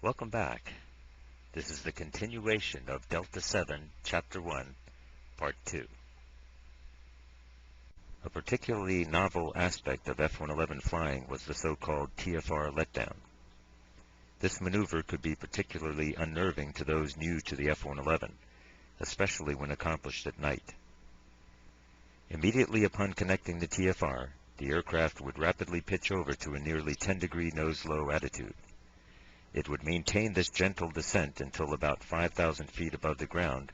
Welcome back. This is the continuation of Delta 7, Chapter 1, Part 2. A particularly novel aspect of F-111 flying was the so-called TFR letdown. This maneuver could be particularly unnerving to those new to the F-111, especially when accomplished at night. Immediately upon connecting the TFR, the aircraft would rapidly pitch over to a nearly 10-degree nose-low attitude. It would maintain this gentle descent until about 5,000 feet above the ground,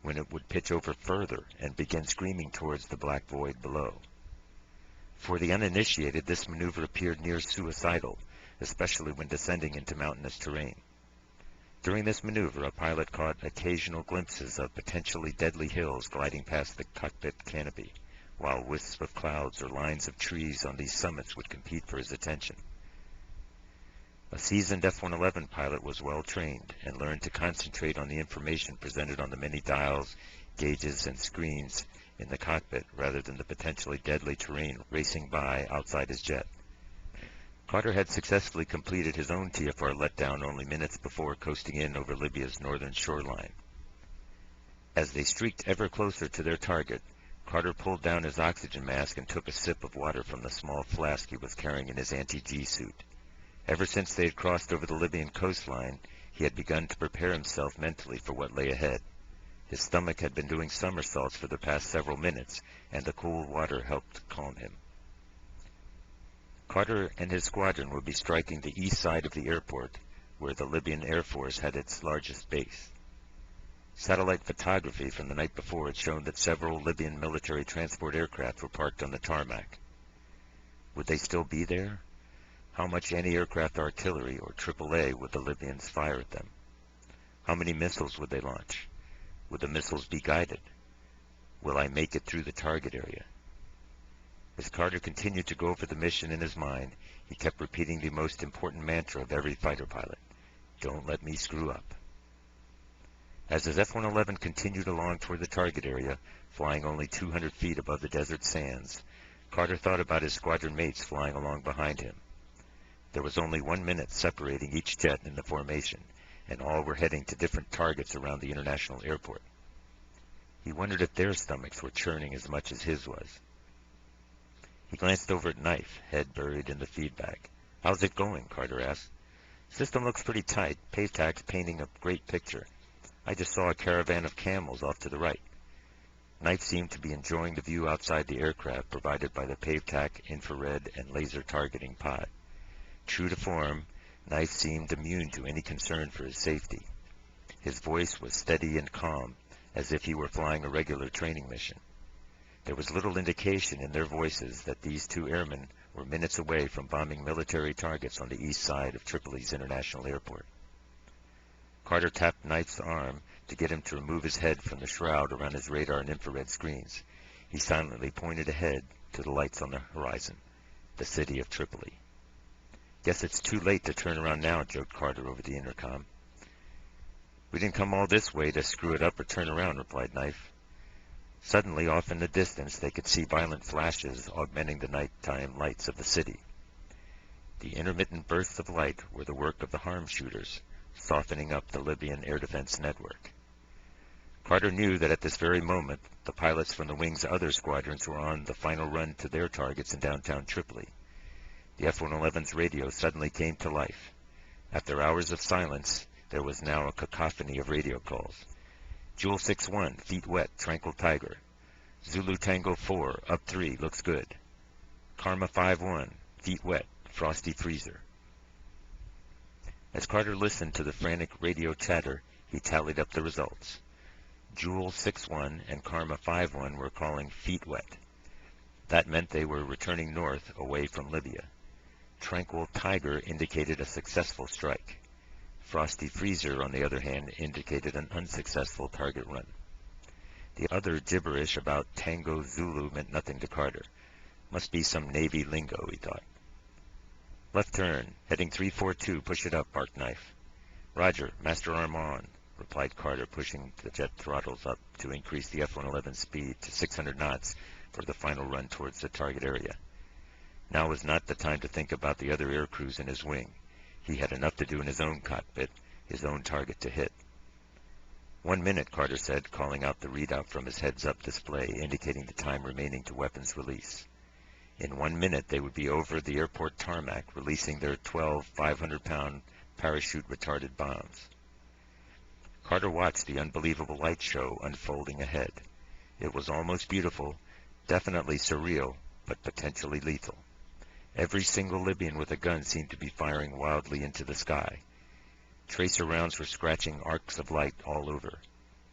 when it would pitch over further and begin screaming towards the black void below. For the uninitiated, this maneuver appeared near suicidal, especially when descending into mountainous terrain. During this maneuver, a pilot caught occasional glimpses of potentially deadly hills gliding past the cockpit canopy, while wisps of clouds or lines of trees on these summits would compete for his attention. A seasoned F-111 pilot was well trained and learned to concentrate on the information presented on the many dials, gauges, and screens in the cockpit rather than the potentially deadly terrain racing by outside his jet. Carter had successfully completed his own TFR letdown only minutes before coasting in over Libya's northern shoreline. As they streaked ever closer to their target, Carter pulled down his oxygen mask and took a sip of water from the small flask he was carrying in his anti-G suit. Ever since they had crossed over the Libyan coastline, he had begun to prepare himself mentally for what lay ahead. His stomach had been doing somersaults for the past several minutes, and the cool water helped calm him. Carter and his squadron would be striking the east side of the airport, where the Libyan Air Force had its largest base. Satellite photography from the night before had shown that several Libyan military transport aircraft were parked on the tarmac. Would they still be there? How much anti-aircraft artillery, or AAA, would the Libyans fire at them? How many missiles would they launch? Would the missiles be guided? Will I make it through the target area? As Carter continued to go over the mission in his mind, he kept repeating the most important mantra of every fighter pilot: don't let me screw up. As his F-111 continued along toward the target area, flying only 200 feet above the desert sands, Carter thought about his squadron mates flying along behind him. There was only 1 minute separating each jet in the formation, and all were heading to different targets around the international airport. He wondered if their stomachs were churning as much as his was. He glanced over at Knife, head buried in the feedback. "How's it going?" Carter asked. "System looks pretty tight. PaveTac's painting a great picture. I just saw a caravan of camels off to the right." Knife seemed to be enjoying the view outside the aircraft provided by the PaveTac infrared and laser targeting pod. True to form, Knife seemed immune to any concern for his safety. His voice was steady and calm, as if he were flying a regular training mission. There was little indication in their voices that these two airmen were minutes away from bombing military targets on the east side of Tripoli's International Airport. Carter tapped Knife's arm to get him to remove his head from the shroud around his radar and infrared screens. He silently pointed ahead to the lights on the horizon, the city of Tripoli. "Guess it's too late to turn around now," joked Carter over the intercom. "We didn't come all this way to screw it up or turn around," replied Knife. Suddenly, off in the distance, they could see violent flashes augmenting the nighttime lights of the city. The intermittent bursts of light were the work of the harm shooters, softening up the Libyan air defense network. Carter knew that at this very moment, the pilots from the wing's other squadrons were on the final run to their targets in downtown Tripoli. The F-111's radio suddenly came to life. After hours of silence, there was now a cacophony of radio calls. "Jewel 6-1, feet wet, Tranquil Tiger. Zulu Tango 4, up 3, looks good. Karma 5-1, feet wet, Frosty Freezer." As Carter listened to the frantic radio chatter, he tallied up the results. Jewel 6-1 and Karma 5-1 were calling feet wet. That meant they were returning north away from Libya. Tranquil Tiger indicated a successful strike. Frosty Freezer, on the other hand, indicated an unsuccessful target run. The other gibberish about Tango Zulu meant nothing to Carter. Must be some Navy lingo, he thought. "Left turn, heading 342, push it up," barked Knife. "Roger, master arm on," replied Carter, pushing the jet throttles up to increase the F-111 speed to 600 knots for the final run towards the target area. Now was not the time to think about the other air crews in his wing. He had enough to do in his own cockpit, his own target to hit. 1 minute, Carter said, calling out the readout from his heads-up display, indicating the time remaining to weapons release. In 1 minute, they would be over the airport tarmac, releasing their 12 500-pound parachute-retarded bombs. Carter watched the unbelievable light show unfolding ahead. It was almost beautiful, definitely surreal, but potentially lethal. Every single Libyan with a gun seemed to be firing wildly into the sky. Tracer rounds were scratching arcs of light all over.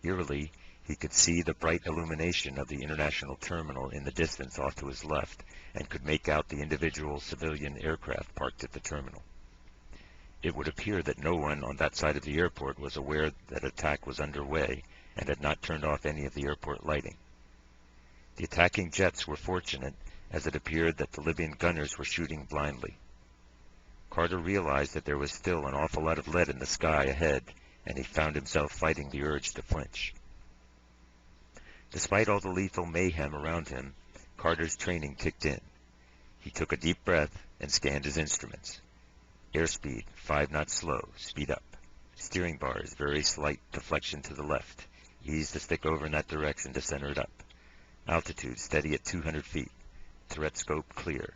Eerily, he could see the bright illumination of the international terminal in the distance off to his left, and could make out the individual civilian aircraft parked at the terminal. It would appear that no one on that side of the airport was aware that attack was underway and had not turned off any of the airport lighting. The attacking jets were fortunate, as it appeared that the Libyan gunners were shooting blindly. Carter realized that there was still an awful lot of lead in the sky ahead, and he found himself fighting the urge to flinch. Despite all the lethal mayhem around him, Carter's training kicked in. He took a deep breath and scanned his instruments. Airspeed, 5 knots slow, speed up. Steering bars, very slight deflection to the left. Ease the stick over in that direction to center it up. Altitude, steady at 200 feet. Threat scope, clear.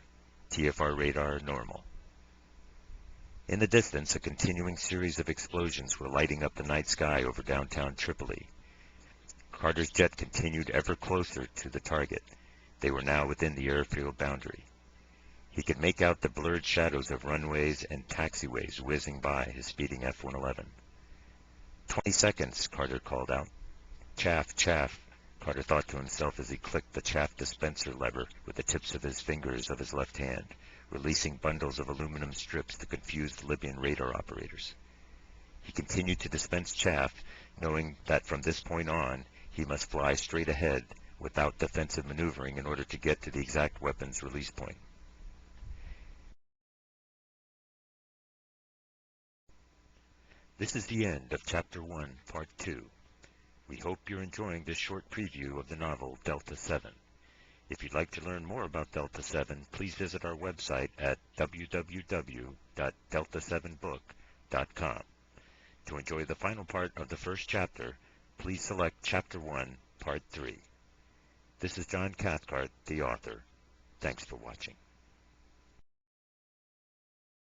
TFR radar, normal. In the distance, a continuing series of explosions were lighting up the night sky over downtown Tripoli. Carter's jet continued ever closer to the target. They were now within the airfield boundary. He could make out the blurred shadows of runways and taxiways whizzing by his speeding F-111. 20 seconds, Carter called out. Chaff, chaff, Carter thought to himself as he clicked the chaff dispenser lever with the tips of his fingers of his left hand, releasing bundles of aluminum strips to confuse the Libyan radar operators. He continued to dispense chaff, knowing that from this point on, he must fly straight ahead without defensive maneuvering in order to get to the exact weapons release point. This is the end of Chapter 1, Part 2. We hope you're enjoying this short preview of the novel Delta 7. If you'd like to learn more about Delta 7, please visit our website at www.delta7book.com. To enjoy the final part of the first chapter, please select Chapter 1, Part 3. This is John Cathcart, the author. Thanks for watching.